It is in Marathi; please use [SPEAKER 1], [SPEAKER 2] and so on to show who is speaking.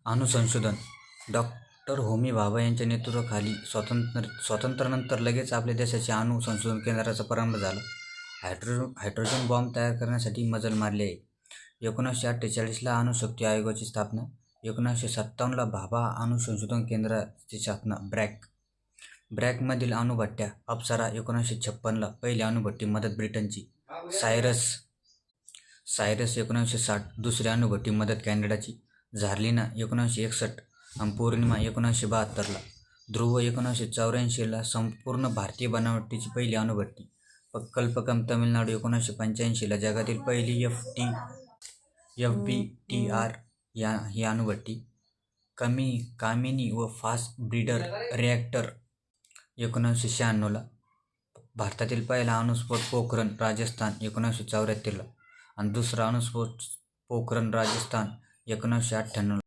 [SPEAKER 1] अणुसंशोधन डॉक्टर होमी भाभा यांच्या नेतृत्वाखाली स्वातंत्र्यानंतर लगेच आपल्या देशाच्या अणु संशोधन केंद्राचा प्रारंभ झाला. हायड्रोजन बॉम्ब तयार करण्यासाठी मजल मारली आहे. 1948ला अणुशक्ती आयोगाची स्थापना. 1957ला भाभा अणुसंशोधन केंद्राची स्थापना. ब्रॅकमधील अणुभट्ट्या. अप्सरा. 1956ला पहिली अणुभट्टी मदत ब्रिटनची. सायरस 1960. दुसरी अणुभट्टी मदत कॅनडाची. झार्लिना 1961 आणि पौर्णिमा 1972ला. ध्रुव 1984ला संपूर्ण भारतीय बनावटीची पहिली अणुभट्टी. कल्पकम तामिळनाडू 1985ला जगातील पहिली FBTR ही अणुभट्टी. कामिनी व फास्ट ब्रीडर रिॲक्टर 1996ला. भारतातील पहिला अणुस्फोट पोखरण राजस्थान 1974ला आणि दुसरा अणुस्फोट पोखरण राजस्थान 1998ला.